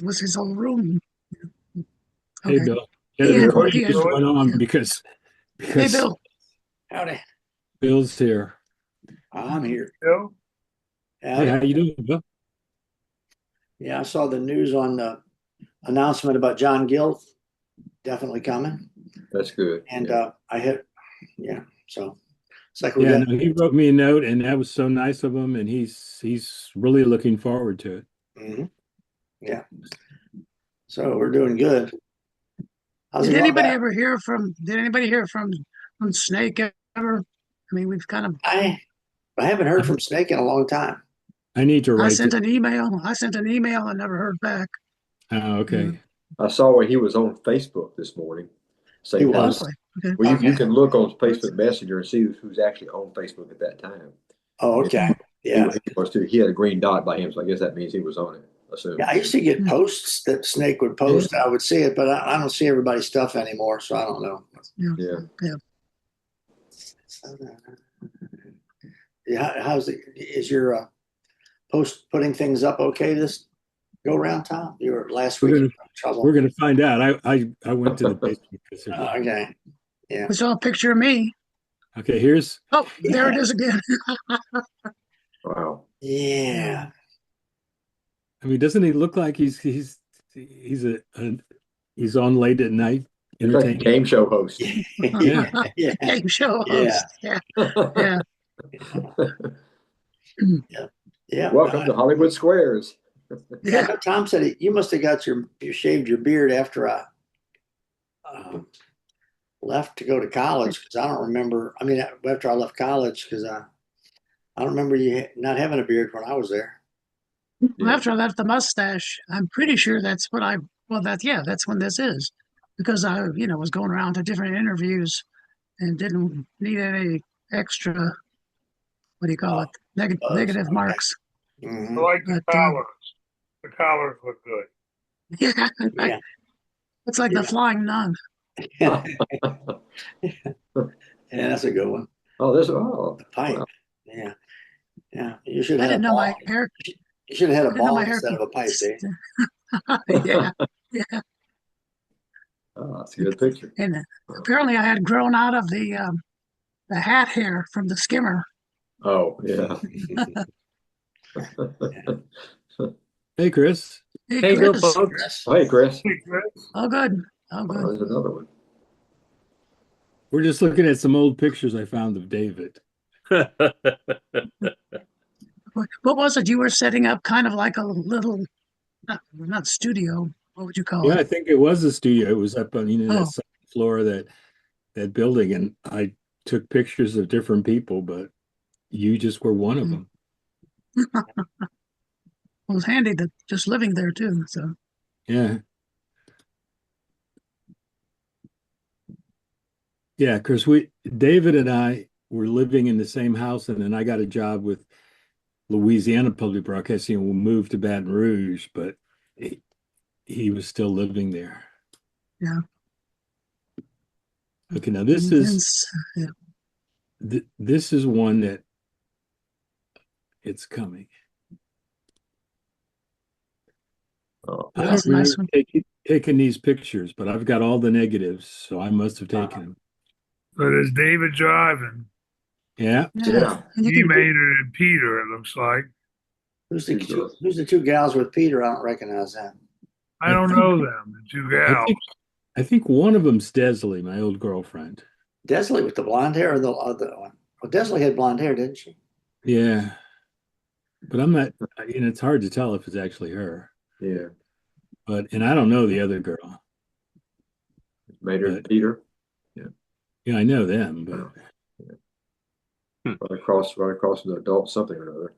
was his old room. Hey, Okay. Bill. Yeah, the He had, What are recording you he had, just doing? went on yeah. Hey, because Bill. Howdy. Bill's here. I'm here. Bill? Hey, Howdy. how you doing, Bill? Yeah, I saw the news on the announcement about John Gill definitely coming. That's good. And Yeah. yeah. So it's like we Yeah, got, no, he wrote me a note, and that was so nice of him, and he's really looking forward to it. Mhm. Yeah. So we're doing good. How's Did it going anybody back? ever hear from? Did anybody hear from Snake ever? I mean, we've kind of. I haven't heard from Snake in a long time. I need to I write sent to. an email. I sent an email and never heard back. Oh, Yeah. okay. I saw when he was on Facebook this morning. He Same Oh, time. was? really? Okay. Well, you Okay. can look on Facebook Messenger and see who's actually on Facebook at that time. Oh, And okay. he Yeah. was too. He had a green dot by him, so I guess that means he was on it. Yeah, Assume. I used to get Hmm. posts that Snake would post. I would see it, but I don't see everybody's stuff anymore, so I don't know. Yeah. Yeah. Yeah. Yeah, how's it? Is your post putting things up okay this go around, Tom? You were last We're week in gonna trouble. we're gonna find out. I went to the basement. Okay. Yeah. We saw a picture of me. Okay, here's. Oh, there it Yeah. is again. Wow. Yeah. I mean, doesn't he look like he's he's on late at night He's like a entertaining? game show host. Yeah. Yeah. Game show Yeah. host. Yeah. Yeah. Yeah. Yeah. Welcome to Hollywood Squares. Yeah, I Yeah. know Tom said you must have got you shaved your beard after I left to go to college because I don't remember. I mean, after I left college because I don't remember you not having a beard when I was there. Well, Yeah. after I left the mustache, I'm pretty sure that's what I, well, that's when this is. Because I, was going around to different interviews and didn't need any extra, what do you call Oh, it, buzz. negative Okay. marks. I Mhm. like the But collars. The collars look good. yeah, Yeah. it's like the Yeah. flying nun. Yeah, that's a good one. Oh, The pipe. wow. Yeah. Yeah. You should I have had didn't a know my ball. hair. You should have had I a didn't know ball my hair instead could. of a pipe, Dave. Yeah, yeah. Oh, that's a good picture. And apparently, I had grown out of the hat hair from the skimmer. Oh, yeah. Hey, Chris. Hey, Hey, good Chris. folks. Hey, Chris. Hey, Chris. Oh, good. Oh, Oh, good. there's another one. We're just looking at some old pictures I found of David. What was it? You were setting up kind of like a little, not studio. What would you call Yeah, it? I think it was a studio. It was up on that Oh, second floor of that building, and I took pictures of different people, but you just were one of hmm. them. It was handy to just living there too. So, Yeah, yeah. Because David and I were living in the same house, and then I got a job with Louisiana Public Broadcasting, and we moved to Baton Rouge, but he was still living there. yeah. Okay, now this And is Vince, yeah. this is one that it's coming. Oh, I That's don't a nice remember one. taking these pictures, but I've got all the negatives, so I must have taken them. So there's David driving. Yeah, Yeah. yeah. And you He, can, Maynard, and Peter, it looks like. Who's the two gals with Peter? I don't recognize that. I I don't think know them, the two I gals. think I think one of them's Desley, my old girlfriend. Desley with the blonde hair or the other one? Well, Desley had blonde hair, didn't she? Yeah, but I'm not. It's hard to tell if it's actually her. Yeah. And I don't know the other girl. Maynard But Peter. I know them, but Right across from the adult something or another.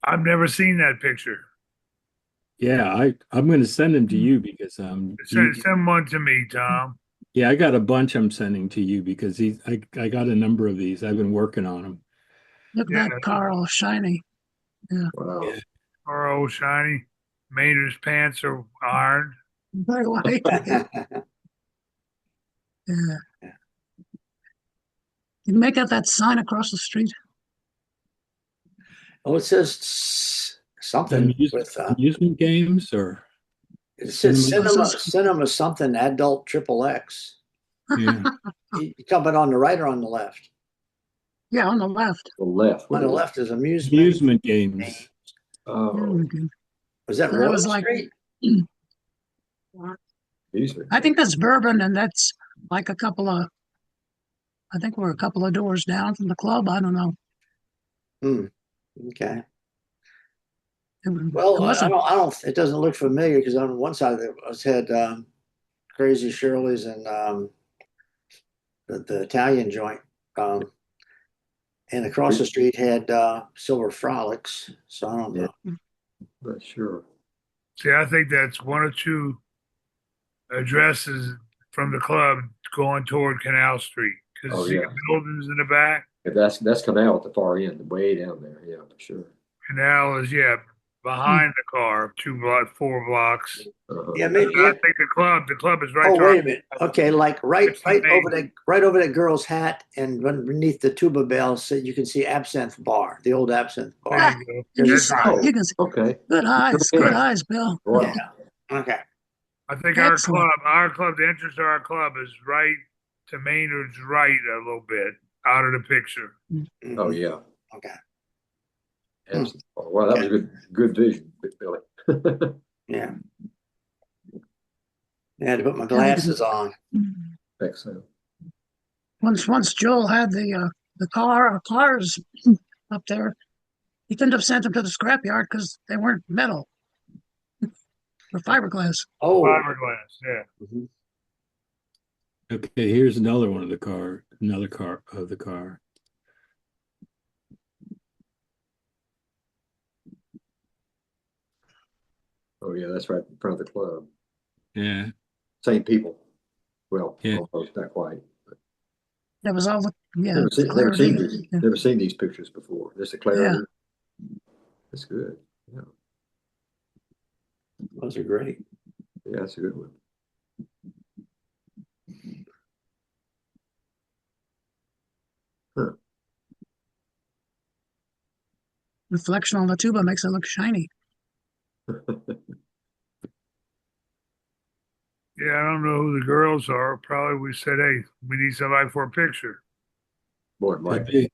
I've never seen that picture. yeah, I'm going to send them to you because Send one to me, Tom. yeah, I got a bunch I'm sending to you because I got a number of these. I've been working on them. look at Yeah, that car all shiny. Yeah. Wow. Yeah. our old shiny. Maynard's pants are ironed. Very white. Yeah. Yeah. You can make out that sign across the street. Oh, it says something with Amusement games or It says Cinema. cinema something adult triple X. Yeah. You coming on the right or on the left? Yeah, on the left. The left. On the left is amusement. Amusement games. Oh, Mhm. Was that So that Royal was like- Street? amusement. I think that's Bourbon, and that's like a couple of. I think we're a couple of doors down from the club. I don't know. Okay. It, Well, it I wasn't. don't. It doesn't look familiar because on one side it was had Crazy Shirley's and the Italian joint, and across the street had Silver Frolics. So I don't know. Not sure. See, I think that's one or two addresses from the club going toward Canal Street. Because Oh, see yeah. the buildings in the back. If that's Canal at the far end, way down there. Yeah, for sure. Canal is behind the car, 4 blocks. Yeah, I maybe. Yeah. think the club is right. Oh, to wait our- a minute. Okay, like right It's the main- over that girl's hat, and underneath the tuba bell, so you can see Absinthe Bar, the old Absinthe There Bar. you go. And you, That's see, right. Oh. you can see Okay. good eyes. Good eyes, Bill. Wow. Yeah. Okay. I think Excellent. our club, the entrance to our club is right to Maynard's right a little bit out of the picture. Oh, yeah. Okay. Absolutely. Well, that was a good vision, Billy. Yeah. I had to put my glasses on. Excellent. Once Joel had the cars up there, he couldn't have sent them to the scrapyard because they weren't metal. They're fiberglass. Oh. Fiberglass, yeah. Mhm. Okay, here's another one of the car. Another car of the car. Oh, yeah, that's right in front of the club. Yeah. Same people. Well, Yeah. almost, not quite. That was all the Never seen clarity. these, Yeah. never seen these pictures before. This is clarity. That's good. Yeah, Those are great. yeah, that's a good one. Reflection on the tuba makes it look shiny. Yeah, I don't know who the girls are. Probably we said, hey, we need somebody for a picture. Boy, it might Could be. be.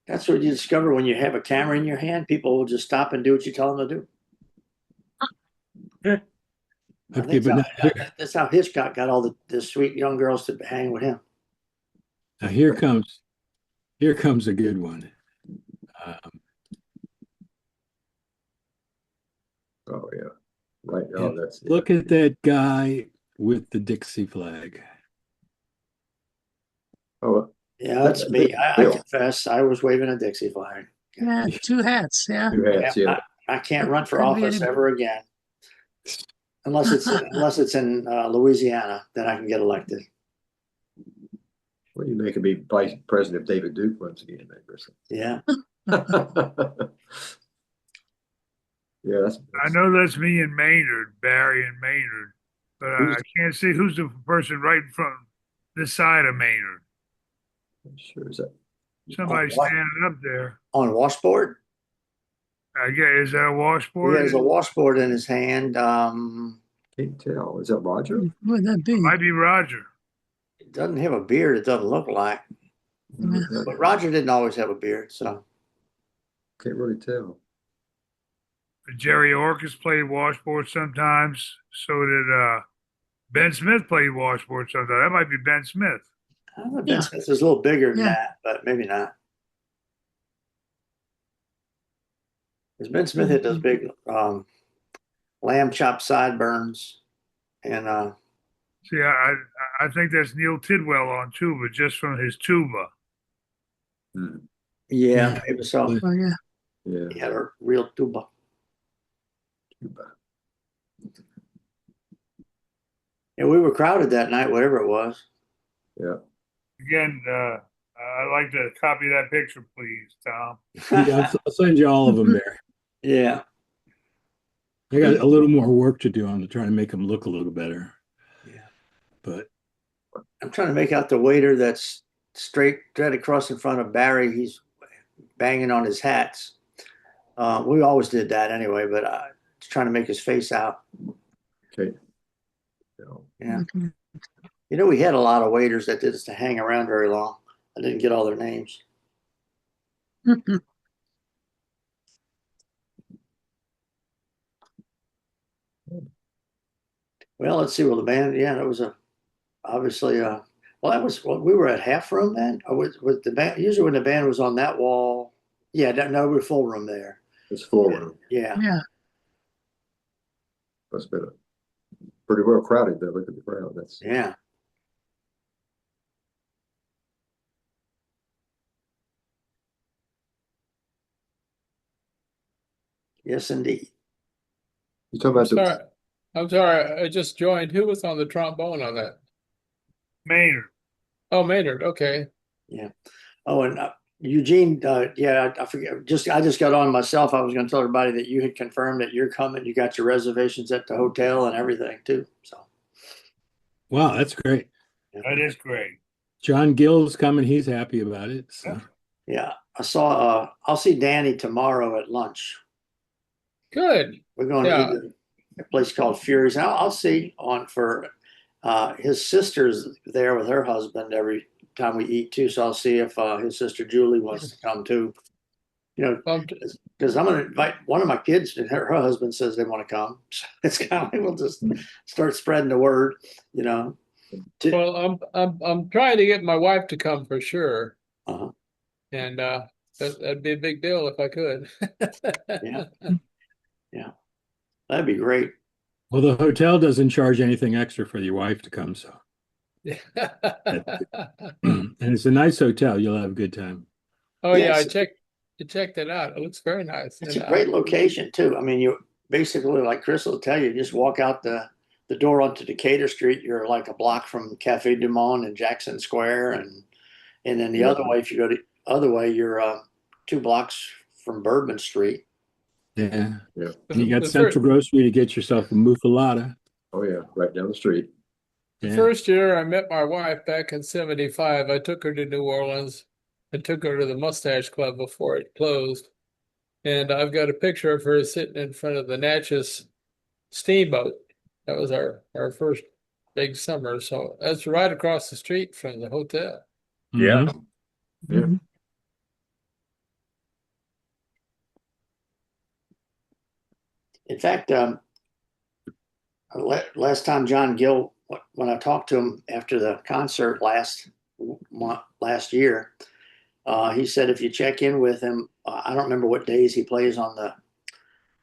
That's what you discover when you have a camera in your hand. People will just stop and do what you tell them to do. I Okay, think but that's how Hitchcock got all the sweet young girls to hang with him. now here comes a good one. Oh, yeah. Right. Oh, that's Look at that guy with the Dixie flag. Oh, Yeah, that's me. I confess, I was waving a Dixie flag. Yeah, 2 hats. Yeah. two hats. Yeah. I can't run for Couldn't be office any- ever again, unless it's in Louisiana, then I can get elected. What do you make of me vice president if David Duke runs again, Chris? Yeah. Yeah, that's. I know that's me and Maynard, Barry and Maynard, but I can't see who's the person right in front, this side of Maynard. I'm sure is that. Somebody What? standing up there. On washboard, I guess, is that a he washboard? has a washboard in his hand. Can't tell. Is that Roger? Who would that be? Might be Roger. He doesn't have a beard. It doesn't look like. Yeah. But Roger didn't always have a beard, so Can't really tell. Jerry Orcus played washboard sometimes. So did Ben Smith played washboard sometimes. That might be Ben Smith. I don't know. Yeah. Ben Smith is a little bigger than Yeah. that, but maybe not. Because Ben Smith had those big lamb chop sideburns, and See, I think that's Neil Tidwell on tuba, just from his tuba. Hmm. yeah, maybe so. Oh, yeah. Yeah. He had a real tuba. Cuba. And we were crowded that night, whatever it was. Yeah. Again, I'd like to copy that picture, please, Tom. Yeah, I'll send you all of them there. Yeah. I got a little more work to do on to try to make them look a little better. Yeah. But I'm trying to make out the waiter that's straight across in front of Barry. He's banging on his hats. We always did that anyway, but trying to make his face out. Okay. So, Yeah. Okay. You know, we had a lot of waiters that didn't hang around very long. I didn't get all their names. Well, let's see. Well, the band, yeah, that was obviously well, that was well, we were at half room then. Or was the band usually when the band was on that wall? Yeah, no, we were full room there. it's full room. Yeah, Yeah. Must have been pretty well crowded though. Look at the crowd. That's yeah. Yes, indeed. you talking about the Sorry, I'm sorry. I just joined. Who was on the trombone on that? Maynard. Oh, Maynard. Okay. Yeah. Oh, and Eugene, yeah, I forget. I just got on myself. I was going to tell everybody that you had confirmed that you're coming. You got your reservations at the hotel and everything too. So Wow, that's great. That is great. John Gill's coming. He's happy about it. So. yeah, I saw. I'll see Danny tomorrow at lunch. Good. We're going Yeah. to eat at a place called Fury's. I'll see on for his sister's there with her husband every time we eat too. So I'll see if his sister Julie wants to come too. You know, Well, because I'm going to invite one of my kids, and her husband says they want to come. So it's kind of like we'll just start spreading the word, you know. well, I'm trying to get my wife to come for sure, Uh-huh. and that'd be a big deal if I could. Yeah. Yeah, that'd be great. Well, the hotel doesn't charge anything extra for your wife to come, so. And it's a nice hotel. You'll have a good time. Oh yeah, Yes. I checked it out. It looks very nice. It's And, a great location too. I mean, you basically, like Chris will tell you, just walk out the door onto Decatur Street. You're like a block from Cafe Du Monde and Jackson Square, and then the other way, if you go the other way, you're 2 blocks from Bourbon Street. Yeah. Yeah. And you got The Central Grocery to get yourself a muffalata. oh yeah, right down the street. The Yeah. first year I met my wife back in '75, I took her to New Orleans. I took her to the Mustache Club before it closed. And I've got a picture of her sitting in front of the Natchez steamboat. That was our first big summer. So that's right across the street from the hotel. Yeah. Mhm. Yeah. In fact, last time John Gill, when I talked to him after the concert last year, he said if you check in with him, I don't remember what days he plays on the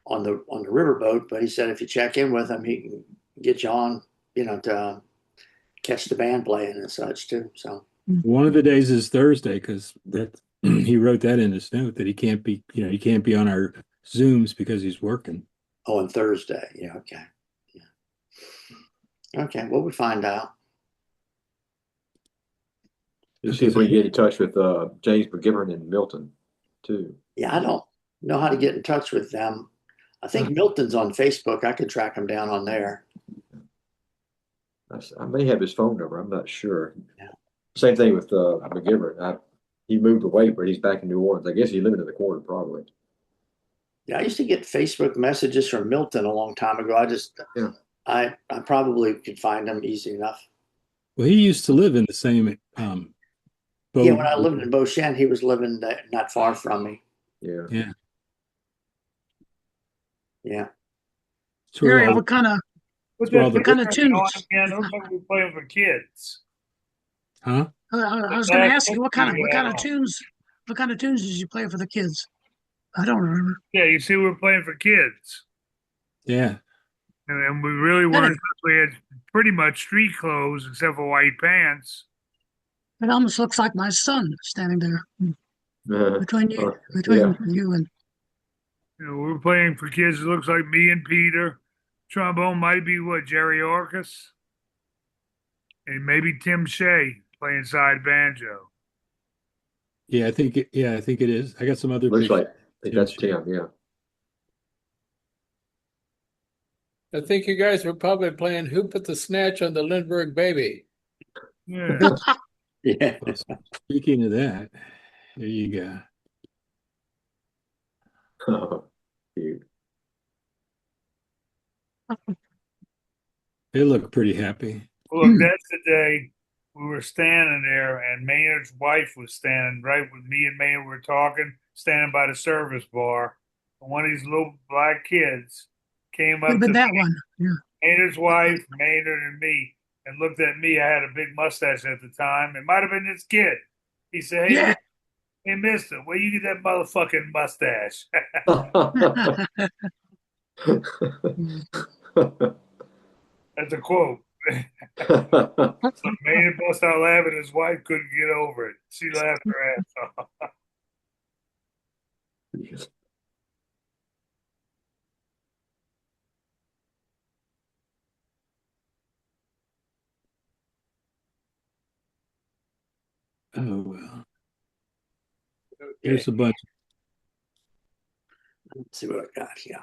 riverboat, but he said if you check in with him, he can get you on, to catch the band playing and such too. So One of the days is Thursday because that he wrote that in his note that he can't be on our Zooms because he's working. on Thursday, yeah, okay, yeah, okay. Well, we find out. Let's see if we can get in touch with James McGivern in Milton too. Yeah, I don't know how to get in touch with them. I think Milton's on Facebook. I could track him down on there. I may have his phone number. I'm not sure. Yeah. Same thing with McGivern. He moved away, but he's back in New Orleans. I guess he lived in the quarter probably. Yeah, I used to get Facebook messages from Milton a long time ago. Yeah. I probably could find him easy enough. Well, he used to live in the same boat. Yeah, when I lived in Beauchene, he was living not far from me. Yeah. Yeah. Yeah. It's where Gary, all- what kind of What's Well, that the- kind of picture on tunes? again? It looks like we're playing for kids. huh? I was going to ask you what kind of tunes did you play for the kids? I don't remember. Yeah, you see, we're playing for kids. Yeah. And we really weren't. We had pretty much street clothes except for white pants. It almost looks like my son standing there between you yeah. and We were playing for kids. It looks like me and Peter. Trombone might be what, Jerry Orcus? And maybe Tim Shea playing side banjo. Yeah, I think it is. I got some other Looks pictures. like I think that's Tim. Yeah. I think you guys were probably playing Who Put the Snatch on the Lindbergh Baby. Yeah. yeah. Well, speaking of that, there you go. Cute. They look pretty happy. Look, that's the day we were standing there, and Maynard's wife was standing right with me and Maynard were talking, standing by the service bar. And one of these little black kids came Could have up been to that one. Yeah. Maynard's wife, Maynard, and me, and looked at me. I had a big mustache at the time. It might have been this kid. He said, "Hey, Yeah. hey, Mister, where you get that motherfucking mustache?" That's a quote. So Maynard bust out laughing. His wife couldn't get over it. She laughed her ass off. Oh well. Here's a bunch. Let's see what I got here.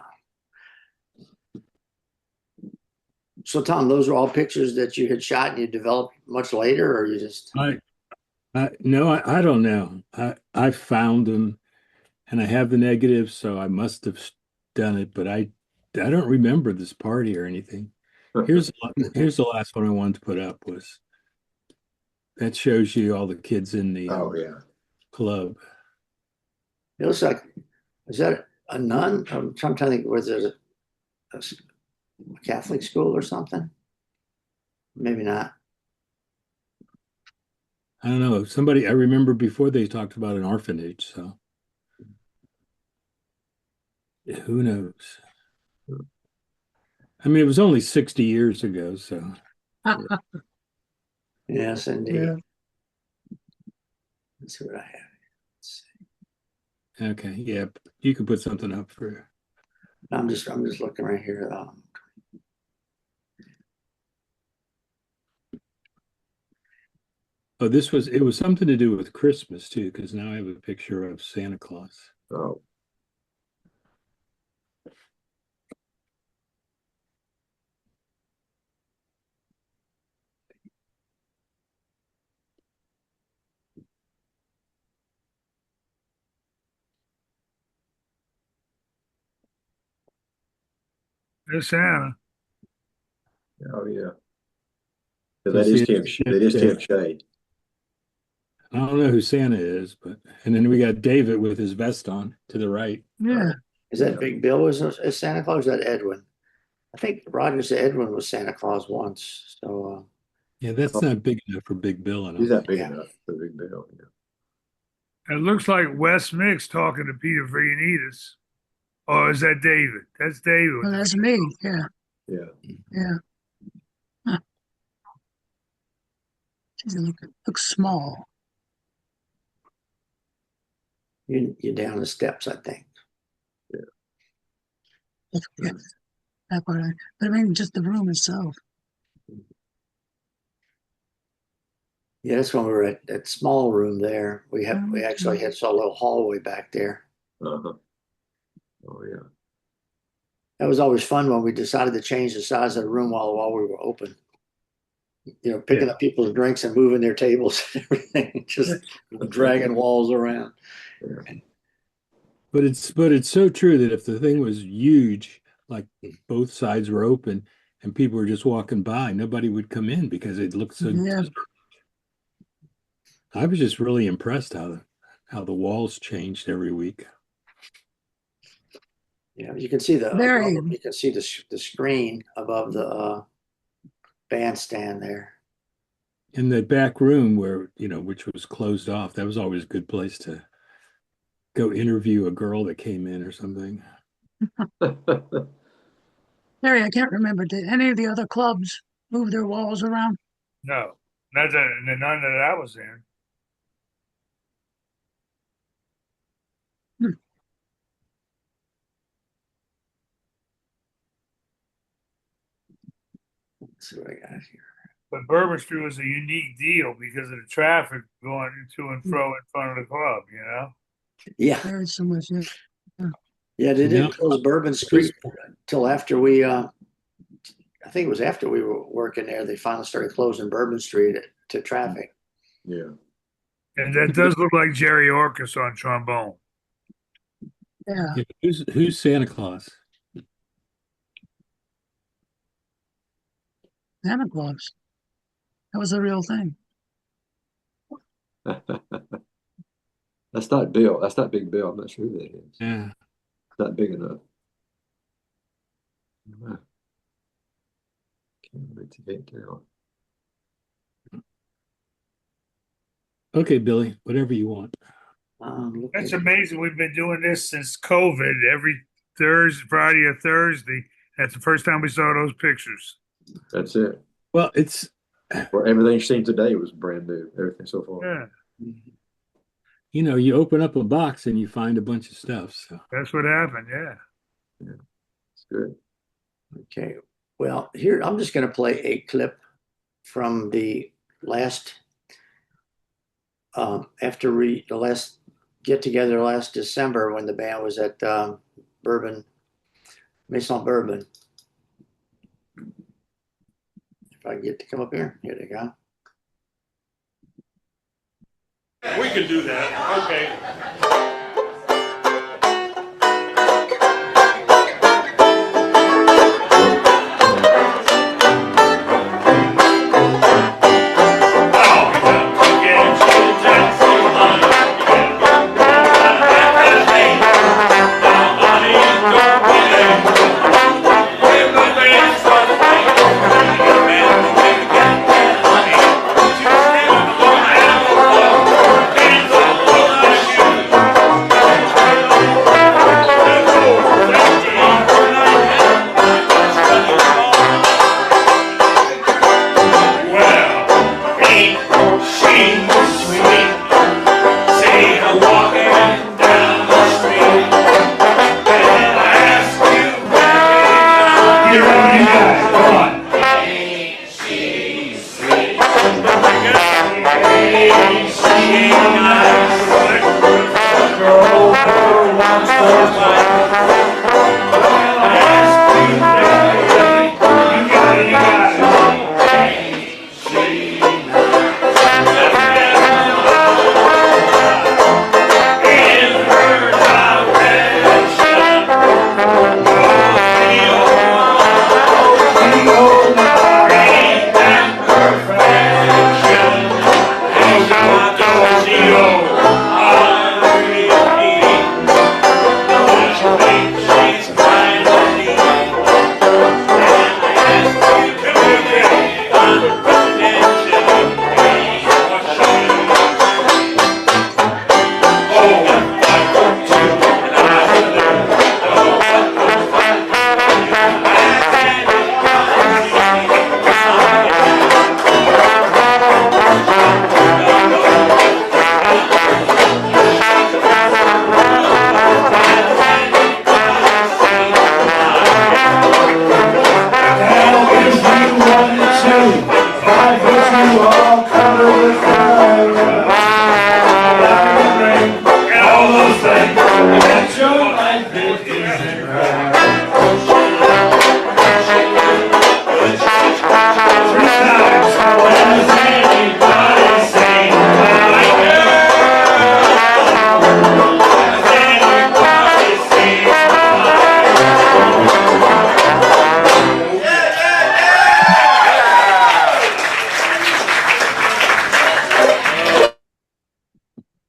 So Tom, those are all pictures that you had shot and you developed much later, or you just I don't know. I found them and I have the negatives, so I must have done it, but I don't remember this party or anything. Here's the last one I wanted to put up was that shows you all the kids in the Oh, yeah. club. it looks like, is that a nun? I'm trying to think, was it a Catholic school or something? Maybe not. I don't know. Somebody I remember before they talked about an orphanage, so who knows? I mean, it was only 60 years ago, so Yes, indeed. Yeah. Let's see what I have. Let's see. okay, yeah, you can put something up for. I'm just looking right here. Oh, it was something to do with Christmas too, because now I have a picture of Santa Claus. Oh, There's Santa. oh, yeah. So That is see, Tim, that is Tim Shade. I don't know who Santa is, but and then we got David with his vest on to the right. Yeah. Is that Big Bill is Santa Claus? Or is that Edwin? I think Roger said Edwin was Santa Claus once. So Yeah, that's not big enough for Big Bill. I don't He's not think. big Yeah. enough for Big Bill. Yeah. It looks like Wes Mix talking to Peter Frianides. Or is that David? That's David. Well, that's me. Yeah. Yeah. Yeah. Huh. Geez, it looks small. you're down the steps, I think. Yeah. That part. But I mean, just the room itself. Yeah, that's when we were at that small room there. We actually had a little hallway back there. Uh-huh. Oh, yeah. That was always fun when we decided to change the size of the room while we were open. You know, picking up people's drinks and moving their tables and everything, just dragging walls around. But it's so true that if the thing was huge, like both sides were open and people were just walking by, nobody would come in because it looked so. Yeah. I was just really impressed how the walls changed every week. Yeah, you can see the screen above the bandstand there. In the back room where, which was closed off, that was always a good place to go interview a girl that came in or something. Larry, I can't remember. Did any of the other clubs move their walls around? No, none that I was in. Let's see what I got here. But Bourbon Street was a unique deal because of the traffic going to and fro in front of the club, you know? Yeah, There is so much. Yeah. yeah, they No. didn't close Bourbon Street till after we. I think it was after we were working there. They finally started closing Bourbon Street to traffic. Yeah. And that does look like Jerry Orcus on trombone. Yeah. Yeah, who's Santa Claus? Santa Claus. That was the real thing. That's not Bill. That's not Big Bill. I'm not sure who that is. Yeah. It's not big enough. Wow. Can't tell. Okay, Billy, whatever you want. That's amazing. We've been doing this since COVID. Every Thursday, Friday or Thursday. That's the first time we saw those pictures. That's it. Well, it's Well, everything you've seen today was brand new. Everything so far. Yeah, you open up a box and you find a bunch of stuff. So that's what happened. Yeah. It's good. Okay. Well, here I'm just going to play a clip from the last the last get together last December when the band was at Maison Bourbon. If I can get to come up here, here they go. We can do that. Okay.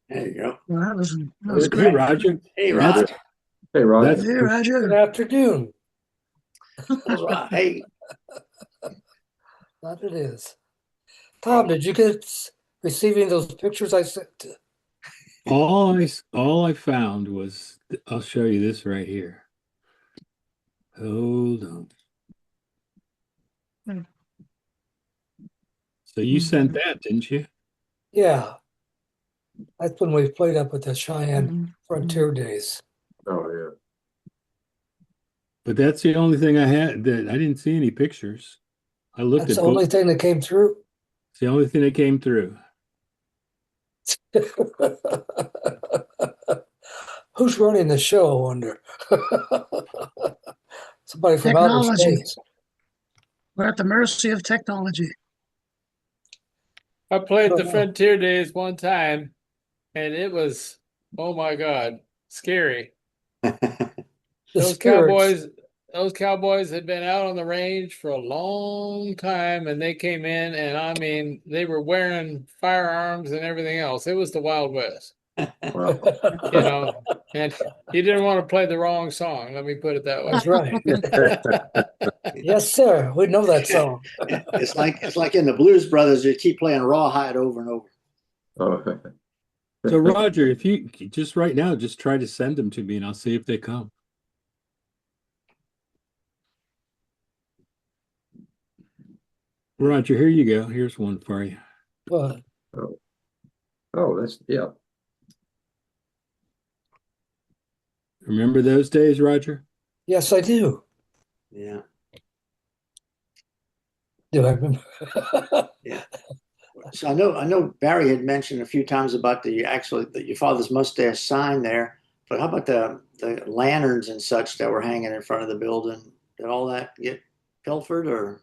There you go. Well, that was hey, great. Roger. Hey, That's- Roger. Hey, Rod. That's Hey, Roger. Good afternoon. That's right. Hey, That it is. Tom, did you get receiving those pictures I sent? all I found was, I'll show you this right here. Hold on. Hmm. So you sent that, didn't you? Yeah. That's when we played up at the Cheyenne Mhm. Frontier Days. Oh, yeah. But that's the only thing I had. That I didn't see any pictures. I looked That's at the only both. thing that came through. It's the only thing that came through. Who's running the show, I wonder? Somebody from outer Technology. space. We're at the mercy of technology. I played the Oh. Frontier Days one time, and it was, oh my God, scary. The Those spirits. cowboys, those cowboys had been out on the range for a long time, and they came in, and I mean, they were wearing firearms and everything else. It was the Wild West, Wow. you know, and you didn't want to play the wrong song. Let me put it that That's right. way. Yes, sir. We know that song. It's like in the Blues Brothers, you keep playing Rawhide over and over. Oh, So Roger, if you just right now, just try to send them to me and I'll see if they come. Roger, here you go. Here's one for you. Well, that's, yeah. Remember those days, Roger? yes, I do. Yeah. Do I remember? So I know Barry had mentioned a few times about your father's mustache sign there, but how about the lanterns and such that were hanging in front of the building? Did all that get pilfered or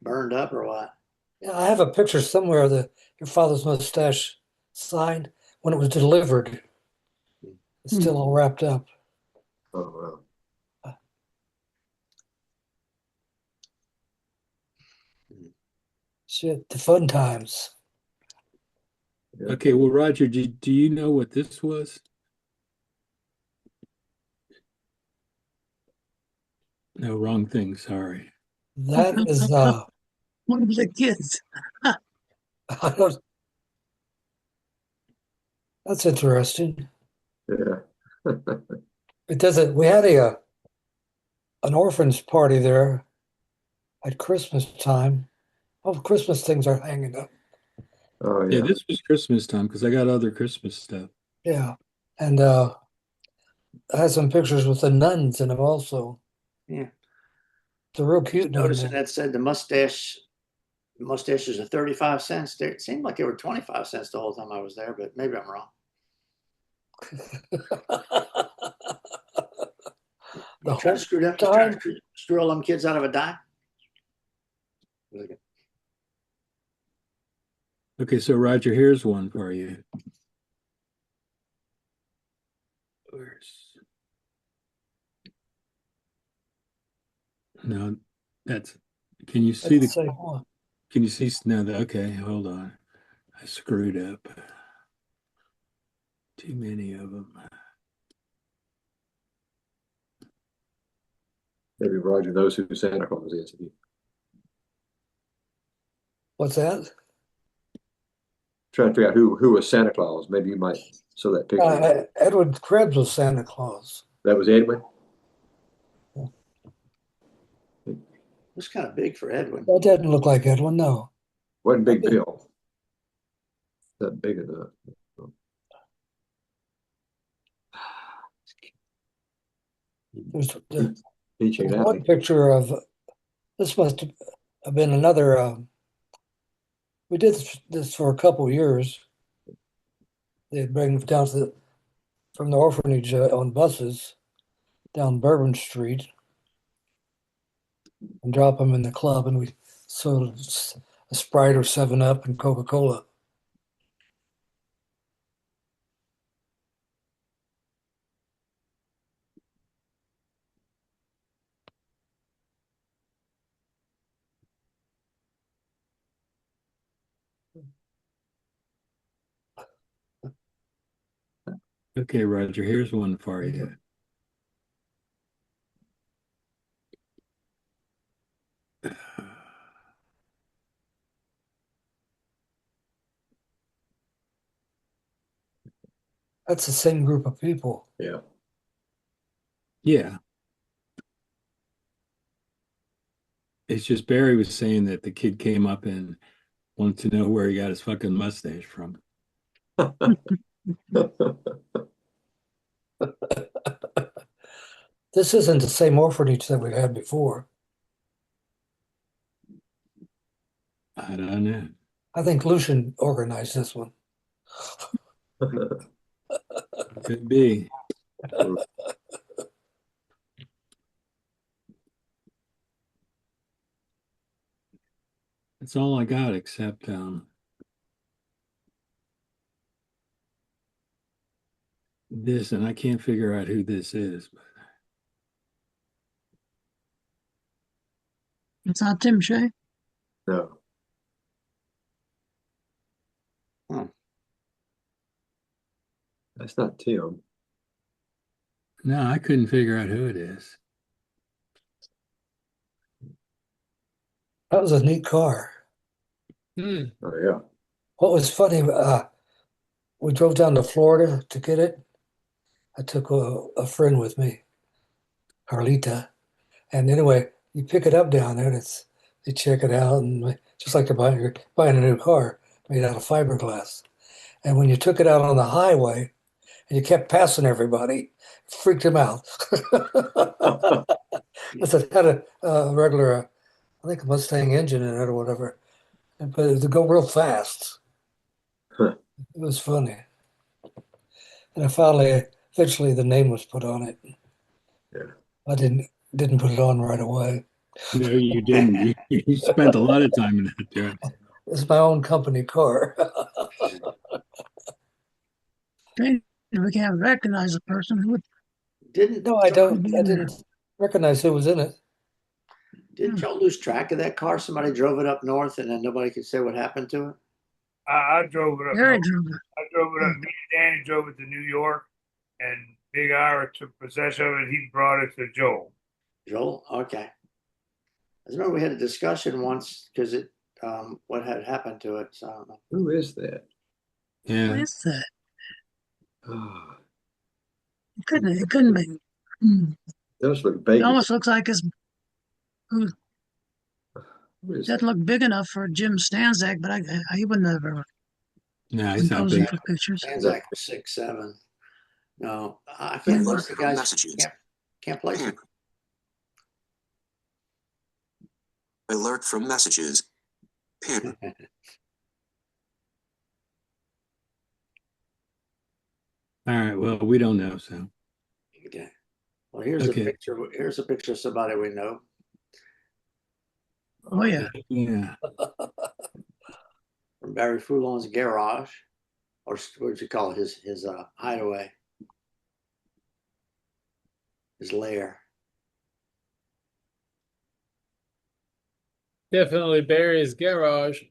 burned up or what? Yeah, I have a picture somewhere of your father's mustache sign when it was delivered. It's still all wrapped up. Oh, wow. Shit, the fun times. Yeah. Okay, well, Roger, do you know what this was? No, wrong thing. Sorry. That is One of the kids. I don't, that's interesting. Yeah. It doesn't we had an orphans party there at Christmas time. All the Christmas things are hanging up. Oh, Yeah, yeah. this was Christmas time because I got other Christmas stuff. Yeah. And I had some pictures with the nuns in them also. Yeah. They're real cute down Noticing there. that said the mustaches are 35 cents. It seemed like they were 25 cents the whole time I was there, but maybe I'm wrong. The You try to whole screw them, time. screw all them kids out of a dime. Okay, so Roger, here's one for you. No, that's. Can you see That's the same one. Can you see? No, okay, hold on. I screwed up. Too many of them. Maybe Roger knows who Santa Claus is. What's that? Trying to figure out who was Santa Claus. Maybe you might show that picture. Edward Krebs was Santa Claus. That was Edwin. It was kind of big for Edwin. That doesn't look like Edwin, no. Wasn't Big Bill. Not big enough. There's Teaching one Alley. picture of this must have been another. We did this for a couple years. They'd bring them down from the orphanage on buses down Bourbon Street and drop them in the club, and we sold a Sprite or 7-Up and Coca-Cola. Okay, Roger, here's one for you. That's the same group of people. Yeah. Yeah. It's just Barry was saying that the kid came up and wanted to know where he got his fucking mustache from. This isn't the same orphanage that we had before. I don't know. I think Lucian organized this one. Could be. That's all I got except this, and I can't figure out who this is. It's not Tim Shea. No. Hmm. That's not Tim. No, I couldn't figure out who it is. That was a neat car. Hmm. Oh, yeah. What was funny, we drove down to Florida to get it. I took a friend with me, Carlita. And anyway, you pick it up down there and you check it out and just like you're buying a new car made out of fiberglass. And when you took it out on the highway and you kept passing everybody, it freaked him out. It had a regular, I think a Mustang engine in it or whatever, but it would go real fast. Huh. It was funny. And eventually the name was put on it. Yeah. I didn't put it on right away. No, you didn't. You spent a lot of time in that truck. It's my own company car. Strange if we can't recognize a person who would. Didn't No, I don't. be I in there. didn't recognize who was in it. didn't y'all lose track of that car? Somebody drove it up north, and then nobody could say what happened to it. I drove it up. Very north. drove it. I drove it up. Me and Danny drove it to New York, and Big Ira took possession of it. He brought it to Joel. Joel, okay. I remember we had a discussion once because what had happened to it. So I don't know. Who is that? What Yeah. is that? Oh, It couldn't be. Hmm. those look It baby. almost looks like it Who is doesn't look big enough for Jim Stanzak, but he wouldn't have ever No, been he's not posing big. for pictures. Transac was 6'7". No, I Yeah. can't place the From guys. messages. Can't place it. Alert from messages. Pin. All right. Well, we don't know. So Okay. Well, here's Okay. a picture. Here's a picture of somebody we know. Oh yeah. yeah. From Barry Foulon's garage, or what would you call it? His hideaway, his lair. Definitely Barry's garage.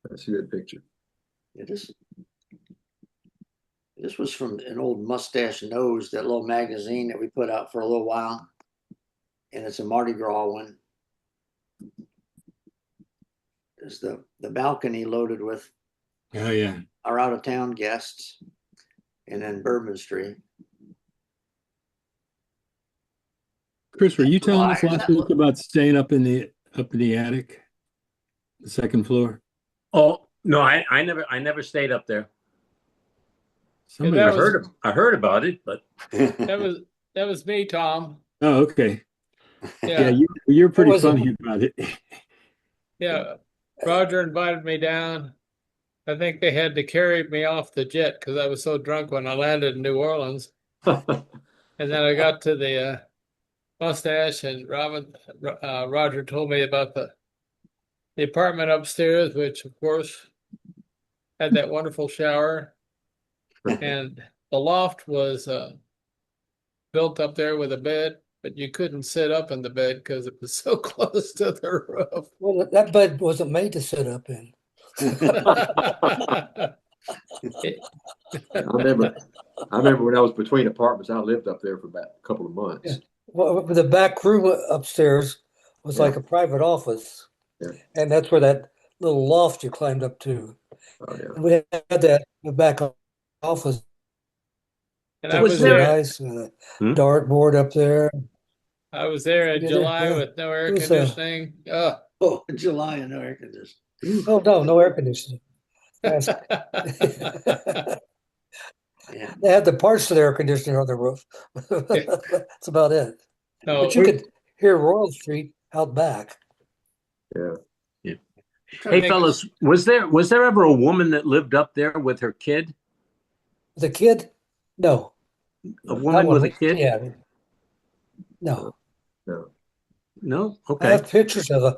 That's a good picture. Yeah, this was from an old Mustache Nose, that little magazine that we put out for a little while, and it's a Mardi Gras one. There's the balcony loaded with Oh yeah. our out of town guests, and then Bourbon Street. Chris, were you telling us Why is last that week about staying up in the attic, the second floor? Oh, no, I never stayed up there. Somebody. that I heard about it, but that was me, Tom. Oh, okay. Yeah, Yeah, you're pretty was it? funny about it. yeah. Roger invited me down. I think they had to carry me off the jet because I was so drunk when I landed in New Orleans. And then I got to the Mustache, and Roger told me about the apartment upstairs, which of course had that wonderful shower, and the loft was built up there with a bed, but you couldn't sit up in the bed because it was so close to the roof. Well, that bed wasn't made to sit up in. I remember when I was between apartments, I lived up there for about a couple of months. Yeah. Well, the back room upstairs was Yeah. like a private office, Yeah. and that's where that little loft you climbed up to. Oh yeah. And we had that the back office. And I Was was Really there. nice Hmm? dartboard up there. I was there in Yeah, July yeah. with no air It was, conditioning. Oh, July and no air conditioning. Oh no air conditioning. Yes. Yeah. They had the parts to the air conditioner on the roof. That's about it. No, But you could hear Royal Street out back. Yeah. hey, fellas, was there ever a woman that lived up there with her kid? The kid? No. A woman with a kid? Yeah. No. No. No? I Okay. have pictures of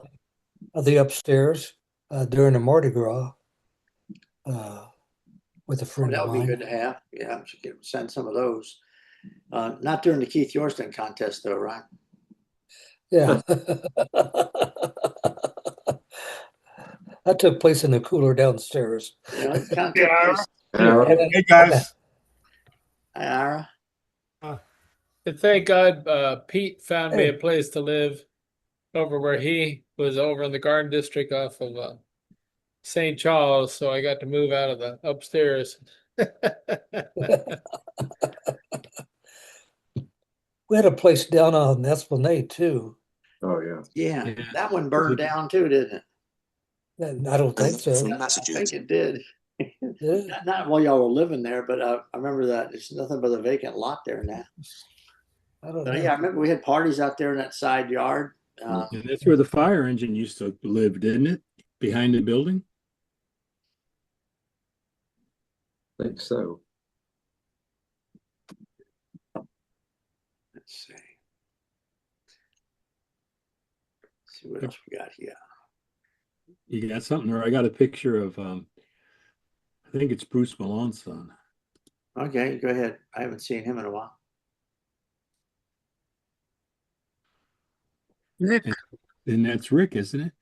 the upstairs during the Mardi Gras. with a friend That of would be mine. good to have. Yeah, we should send some of those. Not during the Keith Yorston contest though, right? Yeah. That took place in the cooler downstairs. You know, kind of Yeah, took place. Ira, And Hey, guys. Hi, Ira. and thank God, Pete found me Hey. a place to live over where he was over in the Garden District off of St. Charles, so I got to move out of the upstairs. We had a place down on Esplanade too. oh yeah. Yeah, Yeah. that one burned down too, didn't it? I don't think so. From I think messages. it did. Did it? Not while y'all were living there, but I remember that there's nothing but a vacant lot there now. I don't So know. yeah, I remember we had parties out there in that side yard. And that's where the fire engine used to live, didn't it? Behind the building? I think so. Let's see what else we got here. You got something, or I got a picture of, I think it's Bruce Malone's son. Okay, go ahead. I haven't seen him in a while. Rick, And that's Rick, isn't it?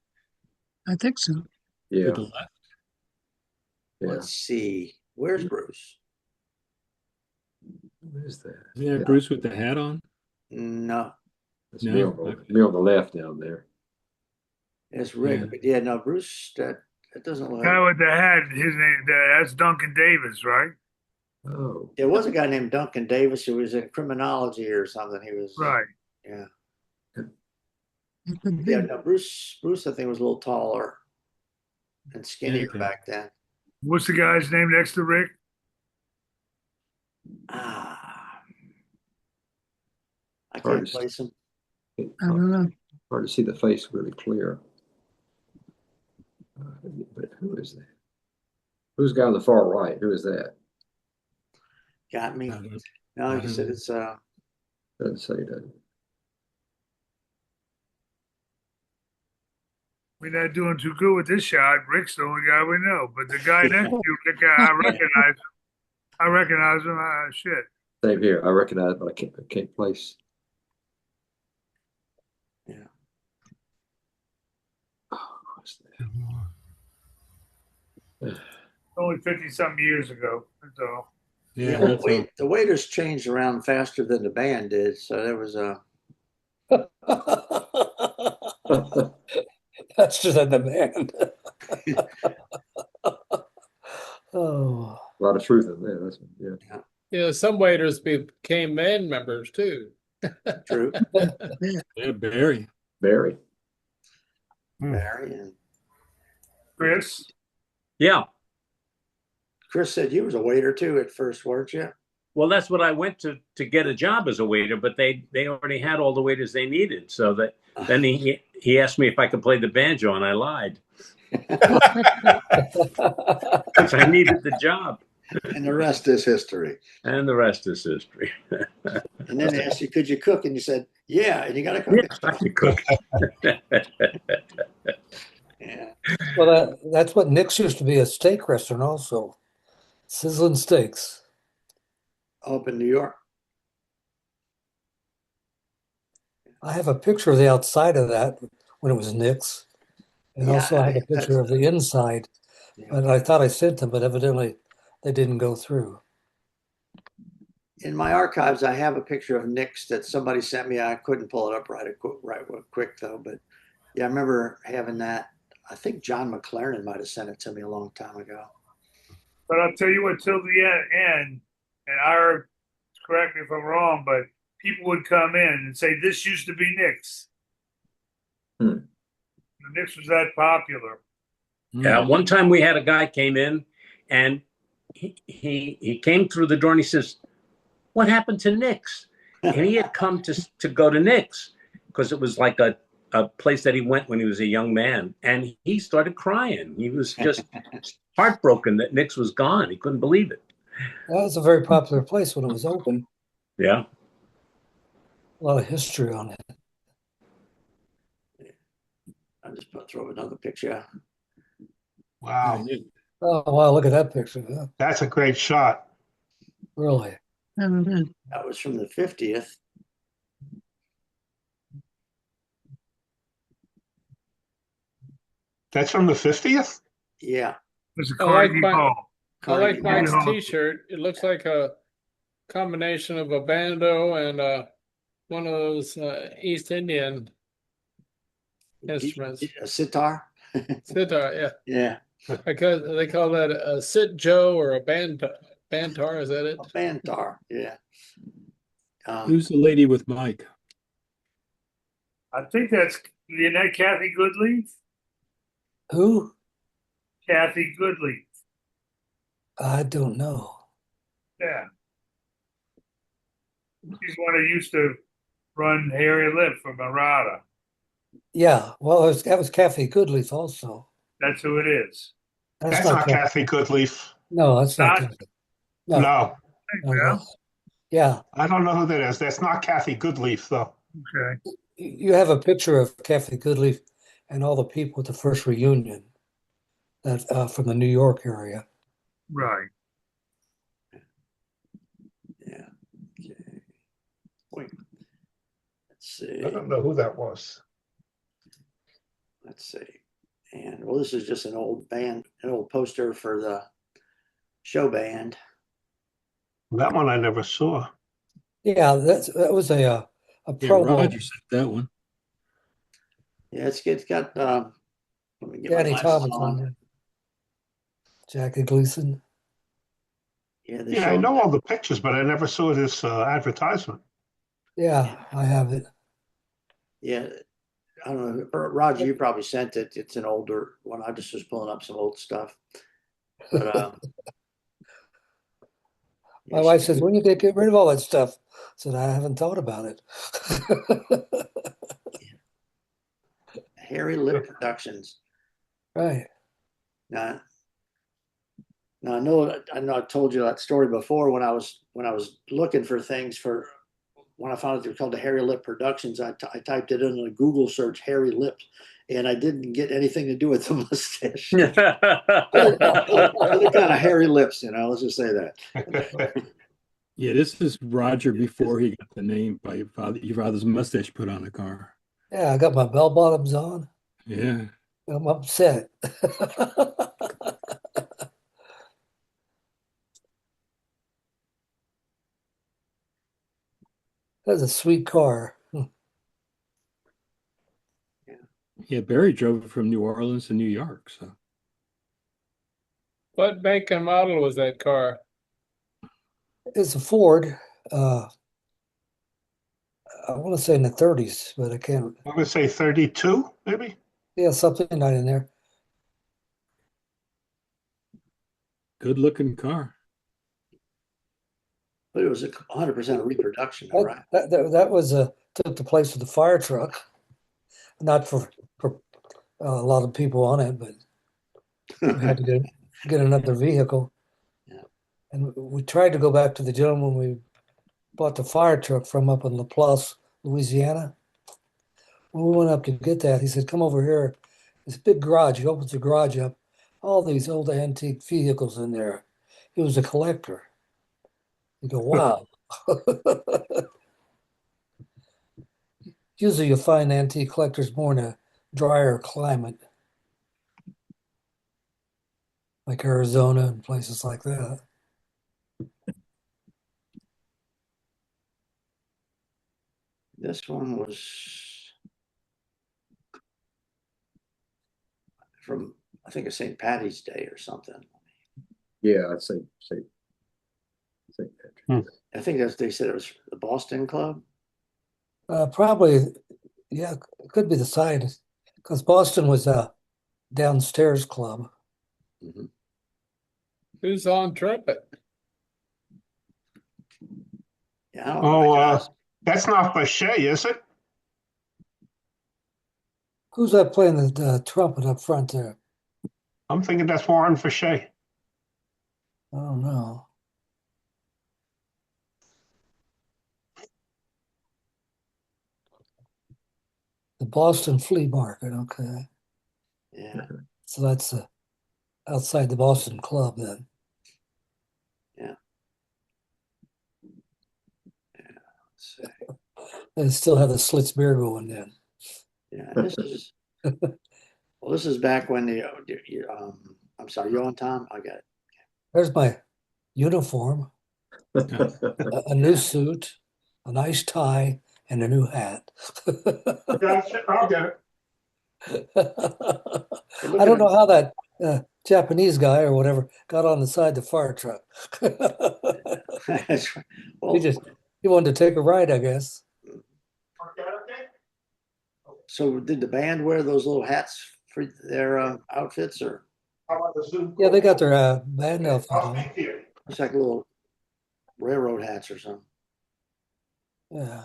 I think so. Yeah. To the left. Yeah. Let's see. Where's Bruce? What is that? Isn't that Yeah. Bruce with the hat on? No, It's No, me on the left down there. it's Rick. Yeah. But yeah, no, Bruce. That doesn't look. guy with the hat, his name, that's Duncan Davis, right? Oh. There was a guy named Duncan Davis who was in criminology or something. He was Right. Yeah, It could be. yeah. No, Bruce. I think was a little taller and skinnier Okay. back then. What's the guy's name next to Rick? I Hard can't to- place him. I don't know. Hard to see the face really clear. But who is that? Who's the guy on the far right? Who is that? Got me. I don't- No, I he don't said know. it's Doesn't say that. We're not doing too good with this shot. Rick's the only guy we know, but the guy next to you, Rick, I recognize him. I recognize him. Shit. Same here. I recognize, but I can't place. Yeah. Oh, what's that? Only 50-something years ago. That's all. Yeah, the, that's all. the waiters changed around faster than the band did, so there was a Faster than the band. Oh, A lot of truth in there. That's yeah. Some waiters became band members too. true. Yeah, Barry. Barry. Barry and Chris? Yeah. Chris said you was a waiter too at first, weren't you? Well, that's what I went to get a job as a waiter, but they already had all the waiters they needed. So that then he asked me if I could play the banjo, and I lied because I needed the job. And the rest is history. And the rest is history. And then they asked you, could you cook? And you said, yeah, and you got to cook Yeah, it. I could cook. Yeah. well, that's what Nick's used to be, a steak restaurant also. Sizzling Steaks. Up in New York. I have a picture of the outside of that when it was Nick's. And Yeah, also I have a picture of the inside. Yeah. But I thought I sent them, but evidently they didn't go through. In my archives, I have a picture of Nick's that somebody sent me. I couldn't pull it up right quick though. But yeah, I remember having that. I think John McLaren might have sent it to me a long time ago. But I'll tell you what, till the end, and I correct me if I'm wrong, but people would come in and say, this used to be Nick's. Nick's was that popular. Yeah, one time we had a guy came in, and he came through the door and he says, "What happened to Nick's?" And he had come to go to Nick's because it was like a place that he went when he was a young man, and he started crying. He was just heartbroken that Nick's was gone. He couldn't believe it. That was a very popular place when it was open. Yeah. A lot of history on it. I'm just going to throw another picture. Wow. Oh, wow, look at that picture. Huh? That's a great shot. Really? Never been. That was from the 50th. That's from the 50th? Yeah. It's a I like Carnegie my- Hall. I like Carnegie Mike's Hall. T-shirt. It looks like a combination of a banjo and one of those East Indian instruments. A sitar. Sitar, yeah. Yeah. Because they call that a sit Joe or a bantar. Is that it? A bantar. Yeah. Who's the lady with Mike? I think that's, isn't that Kathy Goodleaf? Who? Kathy Goodleaf. I don't know. Yeah. She's one who used to run Harry Lip for Marada. Yeah, well, that was Kathy Goodleaf also. That's who it is. That's not Kathy Goodleaf. No, that's not Not- Kathy. No, No, Yeah. that's- yeah. I don't know who that is. That's not Kathy Goodleaf, though. Okay. You have a picture of Kathy Goodleaf and all the people at the first reunion that from the New York area. Right. Yeah. Okay. Wait. Let's see. I don't know who that was. Let's see. And well, this is just an old poster for the show band. That one I never saw. Yeah, that was a Yeah, promo. Roger sent that one. Yeah, it's got let me get my Danny glasses Thomas on. on there. Jackie Gleason. Yeah, the Yeah, I show know all the pictures, but I never saw this advertisement. Yeah, I have it. Yeah, I don't know. Roger, you probably sent it. It's an older one. I just was pulling up some old stuff. But My wife says, "When you get rid of all that stuff?" I said, "I haven't thought about it." Harry Lip Productions. Right. Now I know I told you that story before when I was looking for things for when I found out they were called the Harry Lip Productions. I typed it in a Google search, Harry Lips, and I didn't get anything to do with the mustache. They're kind of hairy lips, let's just say that. Yeah, this is Roger before he got the name by your father's mustache put on the car. Yeah, I got my bell bottoms on. Yeah. I'm upset. That's a sweet car. Yeah, Barry drove it from New Orleans to New York. So What make and model was that car? It's a Ford. I want to say in the 30s, but I can't. I'm going to say 32, maybe? Yeah, something like in there. good looking car. But it was 100% a reproduction, though, right? That was took the place of the fire truck. Not for a lot of people on it, but we had to get another vehicle. Yeah. And we tried to go back to the gentleman we bought the fire truck from up in LaPlace, Louisiana. When we went up to get that, he said, "Come over here. This big garage." He opens the garage up. All these old antique vehicles in there. He was a collector. You go, wow. Usually you'll find antique collectors more in a drier climate, like Arizona and places like that. This one was from, I think, it's St. Patty's Day or something. Yeah, I'd say that. I think they said it was the Boston Club. Probably, yeah, it could be the side, because Boston was a downstairs club. Mhm. Who's on trumpet? Yeah, I don't Oh, recognize- that's not Bechet, is it? Who's that playing the trumpet up front there? I'm thinking that's Warren Bechet. I don't know. The Boston Flea Market, okay. Yeah. So that's outside the Boston Club then. Let's see. And still have the Slits beer going then. Yeah, this is well, this is back when I'm sorry, you on time? I got it. There's my uniform, a new suit, a nice tie, and a new hat. Gotcha, I'll get it. I don't know how that Japanese guy or whatever got on the side of the fire truck. That's right. Well, He wanted to take a ride, I guess. Okay. so did the band wear those little hats for their outfits, or How about the Zoom? Yeah, they got their band outfit I'll on. speak to you. it's like little railroad hats or something? Yeah.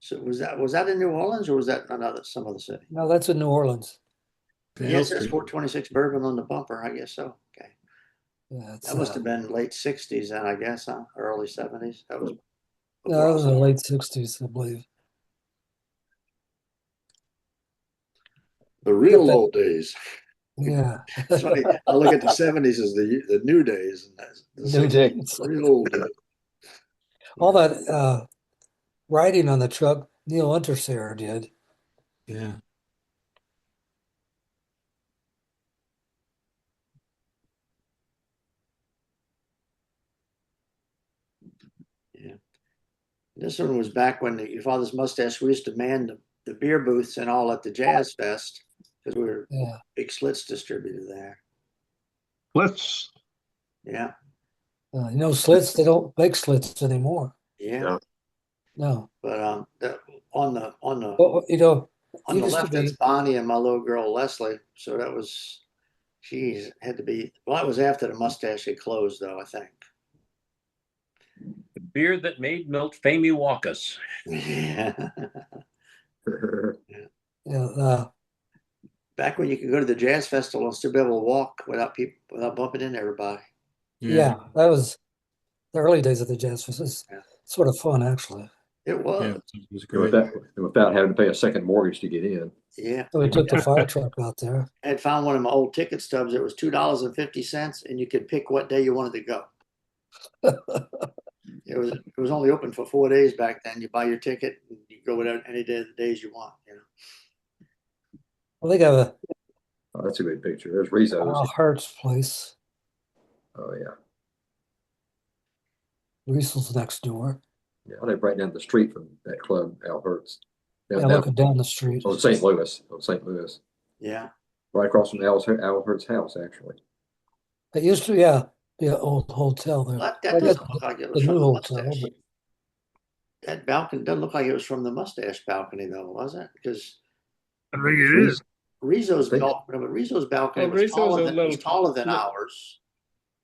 So was that in New Orleans, or was that some other city? No, that's in New Orleans. Yeah, it says 426 Bourbon on the bumper. I guess so. Okay, Yeah, it's, that must have been late '60s then, I guess, huh? Early '70s. That was no, that was in the late 60s, I believe. the real that- old days. Yeah. It's funny. I look at the '70s as the new days, and the New 60s, days. real old days. All that riding on the truck, Neil Unterseer did. Yeah. Yeah. This one was back when your father's mustache. We used to man the beer booths and all at the Jazz Fest because we were Yeah. big Slits distributor there. Let's, Yeah, Slits, they don't make slits anymore. yeah. No. But on the Well, on the used to left, that's be, Bonnie and my little girl Leslie. So that was, geez, had to be. Well, that was after the mustache had closed, though. I think. The beer that made Milt Famey walk us. Yeah. yeah, Back when you could go to the jazz festival and still be able to walk without bumping into everybody. yeah, that was the early days of the Jazz Fest. It's Yeah. sort of fun, actually. It was. Yeah, it was great. Without having to pay a second mortgage to get in. Yeah. So we took the fire truck out there. I had found one of my old ticket stubs. It was $2.50, and you could pick what day you wanted to go. It was only open for 4 days back then. You buy your ticket, and you go whatever any day of the days you want. Well, they got a Oh, that's a good picture. There's Rizzo's. Al Hertz place. Oh yeah. Riesel's next door. Yeah, I live right down the street from that club, Al Hertz. Yeah, looking down the street. On St. Louis. On St. Louis. Yeah. Right across from Al Hertz house, actually. It used to, be an old hotel there. That I doesn't got look like it the was from new the hotel, mustache. but That balcony doesn't look like it was from the mustache balcony, though, was it? Because I think it is. Rizzo's balcony Oh, was Rizzo's taller a than, little- taller than ours.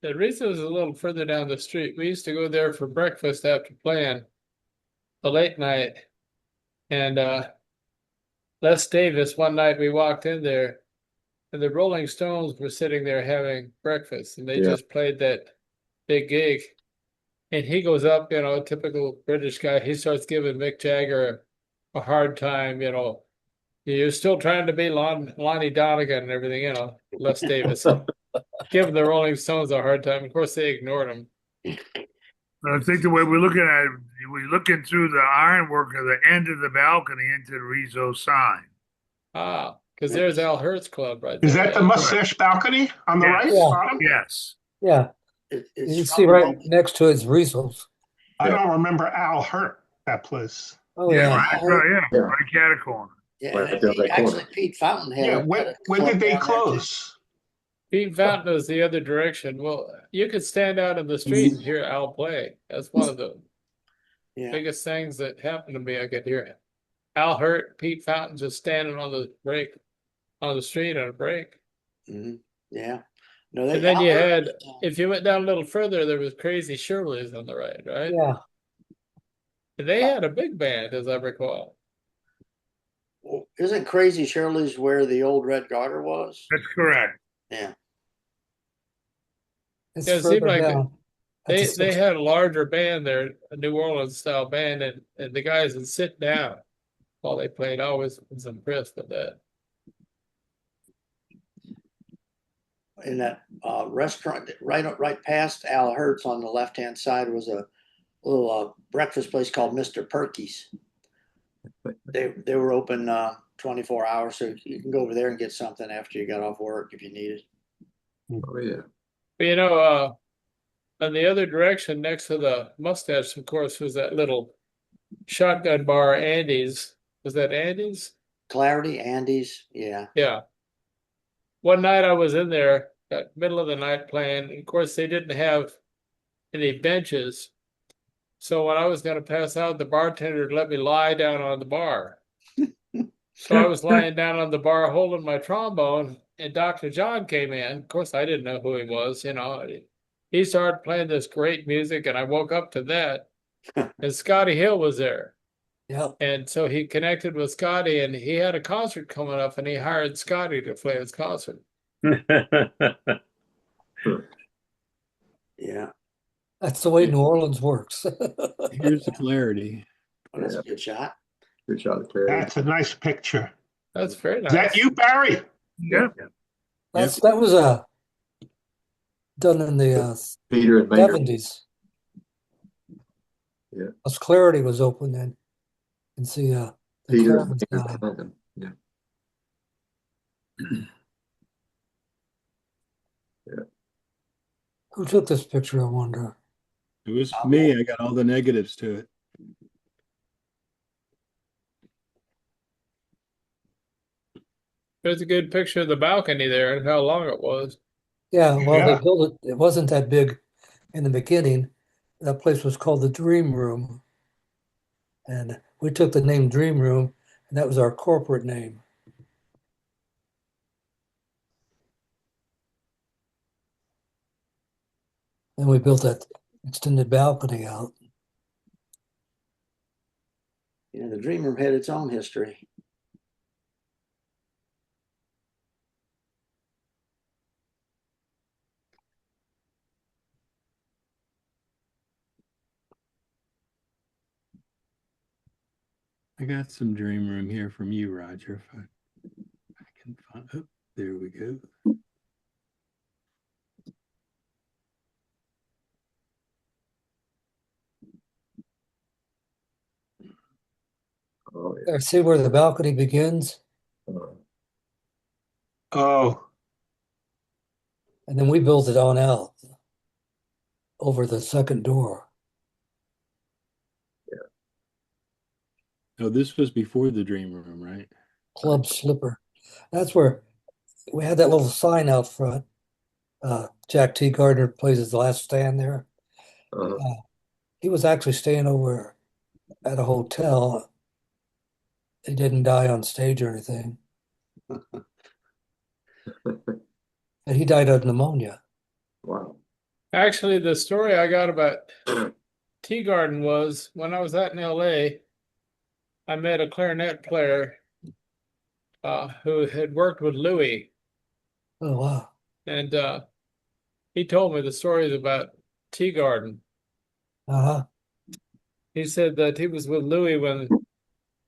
The Rizzo's a little further down the street. We used to go there for breakfast after playing the late night. And Les Davis, one night we walked in there and the Rolling Stones were sitting there having breakfast and they Yeah. just played that big gig. And he goes up, typical British guy, he starts giving Mick Jagger a hard time, You're still trying to be Lonnie Donegan and everything, Les Davis. Giving the Rolling Stones a hard time. Of course, they ignored him. But I think the way we're looking at it, we're looking through the ironwork of the end of the balcony into the Rizzo sign. Because there's Al Hertz Club right there. is that the mustache balcony on the Yeah. right Yeah. bottom? Yes. yeah, It's you can from see the right balcony. next to it's Riesel's. I don't remember Al Hurt, that place. Oh, Yeah, yeah. right, Yeah. right cat corner. Yeah, Right and there in that actually, corner. Pete Fountain had Yeah, a when club did they down there, too. close? Pete Fountain is the other direction. Well, you could stand out in the street and hear Al play. That's one of the Yeah. biggest things that happened to me. I could hear it. Al Hurt, Pete Fountain just standing on the street on a break. Mhm. Yeah. No, And then you had, if you went down a little further, there was Crazy Shirley's on the right? Yeah. And they had a big band, as I recall. Well, isn't Crazy Shirley's where the old Red Garter was? That's correct. Yeah. It's Yeah, it seemed further like down. at the They six- had a larger band there, a New Orleans style band, and the guys would sit down while they played. I always was impressed with that. in that restaurant right past Al Hertz on the left hand side was a little breakfast place called Mr. Perky's. They were open 24 hours, so you can go over there and get something after you got off work if you need it. Oh, yeah. But on the other direction next to the Mustache, of course, was that little shotgun bar, Andy's. Was that Andy's? Clarity, Andy's, yeah. Yeah. One night I was in there at middle of the night playing. Of course, they didn't have any benches. So when I was going to pass out, the bartender let me lie down on the bar. So I was lying down on the bar holding my trombone, and Dr. John came in. Of course, I didn't know who he was, He started playing this great music, and I woke up to that. And Scotty Hill was there. Yeah. And so he connected with Scotty, and he had a concert coming up, and he hired Scotty to play his concert. Yeah. That's the way New Orleans works. Here's the Clarity. Oh, that's a good shot. Good shot of Clarity. That's a nice picture. That's very nice. Is that you, Barry? Yeah. That was done in the Peter and Maynard. 70s. Yeah. As Clarity was open then. And see the Peter and Clarence guy. Maynard behind them. Yeah. Who took this picture, I wonder? It was me. I got all the negatives to it. There's a good picture of the balcony there and how long it was. Yeah, well, Yeah. they built it. It wasn't that big in the beginning. That place was called the Dream Room. And we took the name Dream Room, and that was our corporate name. And we built that extended balcony out. Yeah, the Dream Room had its own history. I got some dream room here from you, Roger. If I can find, oh, there we go. Oh, yeah. There, see where the balcony begins? Oh, And then we built it on out over the second door. Oh, this was before the dream room, right? Club Slipper. That's where we had that little sign out front. Jack T. Gardner plays his last stand there. Uh-huh. He was actually staying over at a hotel. He didn't die on stage or anything. And he died of pneumonia. Wow. Actually, the story I got about Tea Garden was when I was out in LA, I met a clarinet player who had worked with Louis. Oh, wow. And he told me the stories about Tea Garden. Uh-huh. He said that he was with Louis when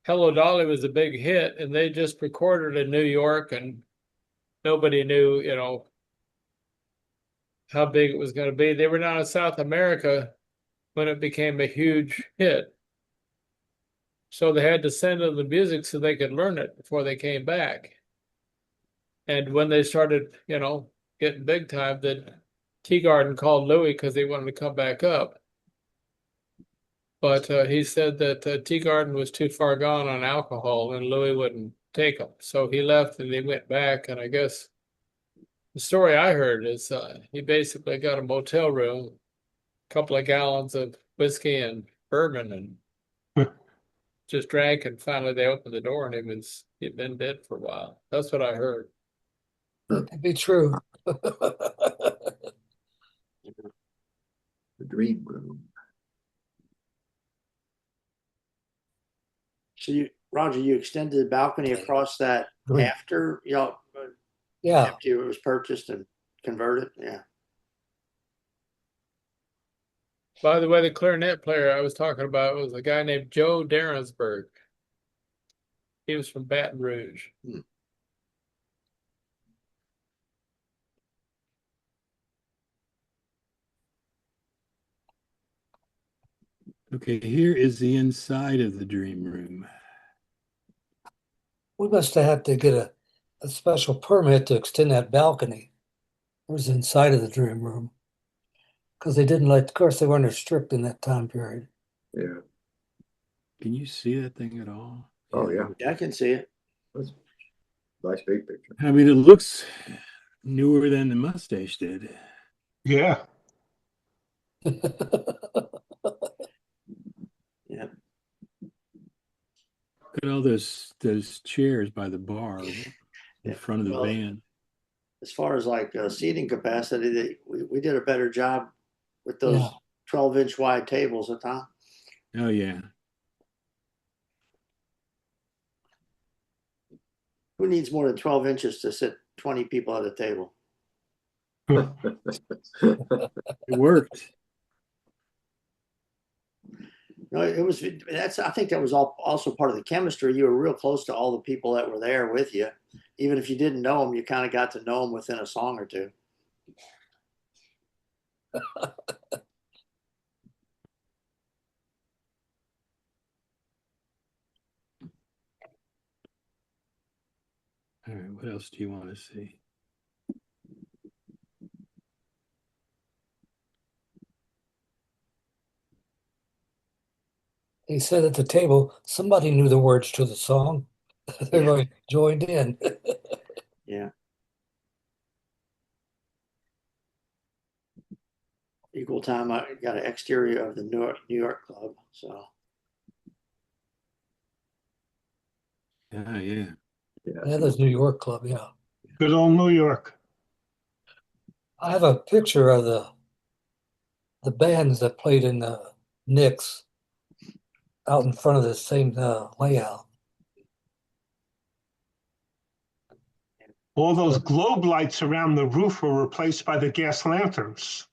Hello Dolly was a big hit, and they just recorded in New York, and nobody knew, how big it was going to be. They were down in South America when it became a huge hit. So they had to send them the music so they could learn it before they came back. And when they started, getting big time, then Tea Garden called Louis because they wanted to come back up. But he said that Tea Garden was too far gone on alcohol and Louis wouldn't take them. So he left and they went back. And I guess the story I heard is he basically got a motel room, a couple of gallons of whiskey and bourbon, and just drank. And finally they opened the door and he'd been dead for a while. That's what I heard. That could be true. The Dream Room. So Roger, you extended the balcony across that Great. after Yeah. after it was purchased and converted. Yeah. By the way, the clarinet player I was talking about was a guy named Joe Derensburg. He was from Baton Rouge. Okay, here is the inside of the dream room. We must have had to get a special permit to extend that balcony. It was inside of the dream room. Because they didn't let, of course, they weren't restricted in that time period. Yeah. Can you see that thing at all? Oh, yeah. Yeah, I can see it. That's a nice big picture. I mean, it looks newer than the mustache did. Yeah. Yeah. Look at all those chairs by the bar in Yeah. front of the Well, van. as far as like seating capacity, we did a better job with those Yeah. 12-inch wide tables, huh, Tom? Oh yeah. Who needs more than 12 inches to sit 20 people at a table? It worked. No, I think that was also part of the chemistry. You were real close to all the people that were there with you. Even if you didn't know them, you kind of got to know them within a song or two. All right, what else do you want to see? He said at the table, somebody knew the words to the song. Everybody joined in. Yeah. Equal time, I got an exterior of the New York Club. So Yeah. Yeah, there's New York Club, yeah. Good old New York. I have a picture of the bands that played in the Knicks out in front of the same layout. All those globe lights around the roof were replaced by the gas lanterns.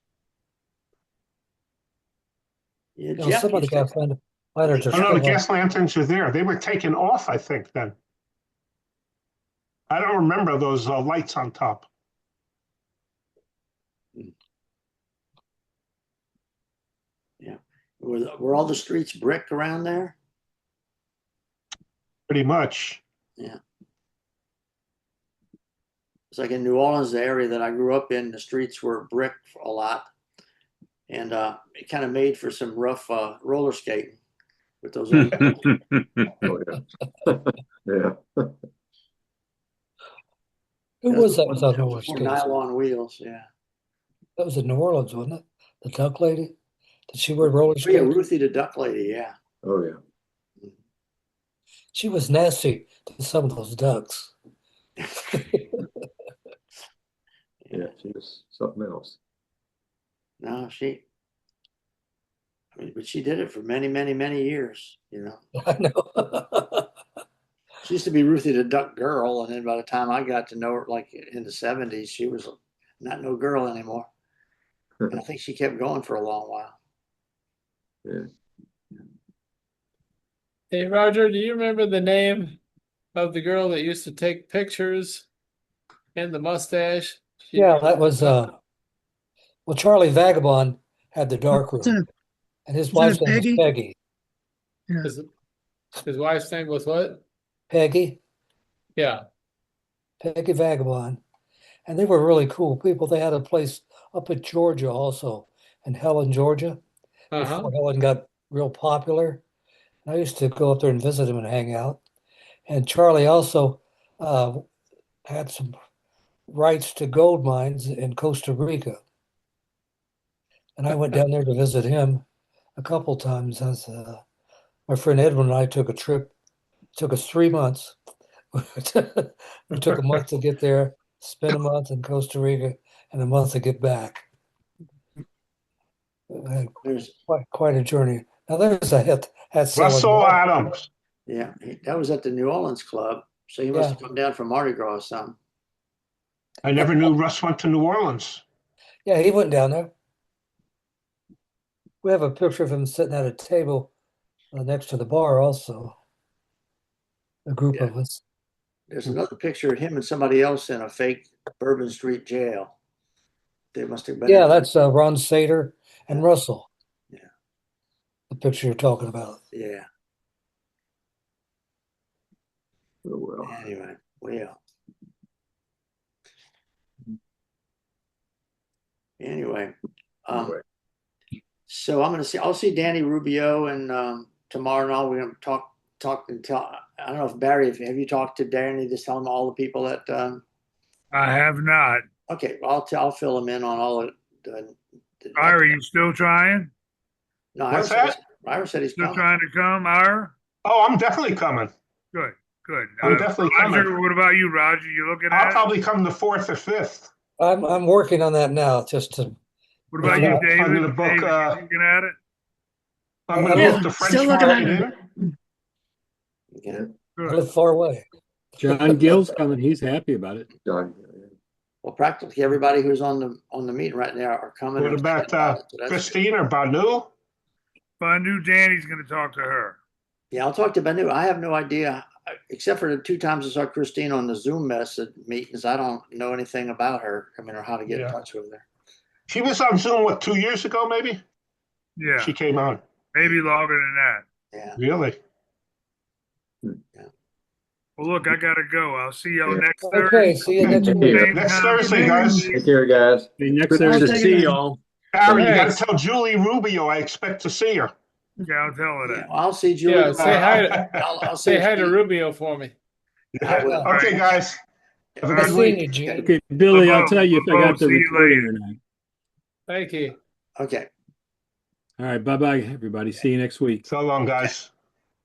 yeah, You know, Jeff somebody used to, got later to Oh, no, the show up. gas lanterns are there. They were taken off, I think, then. I don't remember those lights on top. yeah. Were all the streets brick around there? Pretty much. Yeah. It's like in New Orleans, the area that I grew up in, the streets were brick a lot. And it kind of made for some rough roller skating with those old Oh, yeah. Yeah. Who was that was on roller skates? nylon wheels, yeah. That was in New Orleans, wasn't it? The duck lady? Did she wear roller Oh, yeah, skates? Ruthie the Duck Lady, yeah. Oh, yeah. She was nasty to some of those ducks. Yeah, she was something else. No, but she did it for many, many, many years, you know. I know. She used to be Ruthie the Duck Girl, and then by the time I got to know her, like in the 70s, she was not no girl anymore. And I think she kept going for a long while. Yeah. Hey, Roger, do you remember the name of the girl that used to take pictures and the mustache? Yeah, that was well, Charlie Vagabond had the dark room, Isn't it, and his isn't wife's it name was Peggy? Peggy. Yeah. His wife's name was what? Peggy Yeah. Vagabond, and they were really cool people. They had a place up in Georgia also, in Helen, Georgia, Uh-huh. before Helen got real popular. And I used to go up there and visit him and hang out. And Charlie also had some rights to gold mines in Costa Rica. And I went down there to visit him a couple times. As my friend Edwin and I took a trip. It took us 3 months. We took a month to get there, spent a month in Costa Rica, and a month to get back. There's Quite a journey. Now there's a hat selling Russell guy. Adams. Yeah, that was at the New Orleans Club. So he must have come down from Mardi Gras or something. I never knew Russ went to New Orleans. Yeah, he went down there. We have a picture of him sitting at a table next to the bar also. A group of us. There's another picture of him and somebody else in a fake Bourbon Street jail. They must have been. Yeah, that's Ron Sater and Russell. Yeah. the picture you're talking about. Yeah. Oh, well. Anyway, well. Anyway, Anyway. so I'll see Danny Rubio and tomorrow and all. We're gonna talk and tell. I don't know if Barry, have you talked to Danny? Just tell him all the people that. I have not. Okay, well, I'll fill him in on all of the. Ira, you still trying? No, What's that? Ira said he's Still coming. trying to come, Ira? Oh, I'm definitely coming. Good, good. I'm definitely Roger, coming. what about you, Roger? You looking I'll at it? probably come the 4th or 5th. I'm working on that now, just to. What about Yeah, you, David? I'm gonna book, David, you looking at it? I'm gonna Yeah, book the French still looking at Market it. Inn. Yeah. I Good. live far away. John Gill's coming. He's happy about it. John, Well, practically everybody who's on the meeting right now are coming. What or about thinking about it, so that's good. Christine or Banu? But I knew Danny's going to talk to her. Yeah, I'll talk to Banu. I have no idea, except for the 2 times I saw Christine on the Zoom meetings. I don't know anything about her. I mean, or how to get in Yeah. touch with her. She was on Zoom, what, 2 years ago, maybe? Yeah, She came on. maybe longer than that. Yeah. Really? Well, look, I got to go. I'll see y'all Yeah. next Okay, Thursday. see you next Take week. care. Next Same Thursday, time. guys. Take care, guys. See you next Good to Thursday. see y'all. Barry, you gotta Thanks. tell Julie Rubio I expect to see her. Yeah, I'll tell her Yeah, that. well, I'll see Julie. Yeah, say hi. I'll see Say hi to Steve. Rubio for me. I will. Okay, guys. Have a Nice good seeing week. you, Gene. Okay, Billy, I'll Bye-bye. tell you if I Bye-bye. got the See you recording later. or not. Thank you. Okay. All right, bye-bye, everybody. See you next week. So long, guys.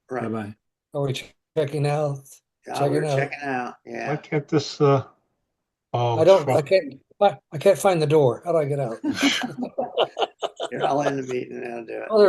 Right. Bye-bye. Are we checking out? Yeah, we're Checking out. checking out. Why Yeah. can't this, I fuck. can't find the door. How do I get out? Here, I'll end the meeting and I'll do it. Oh,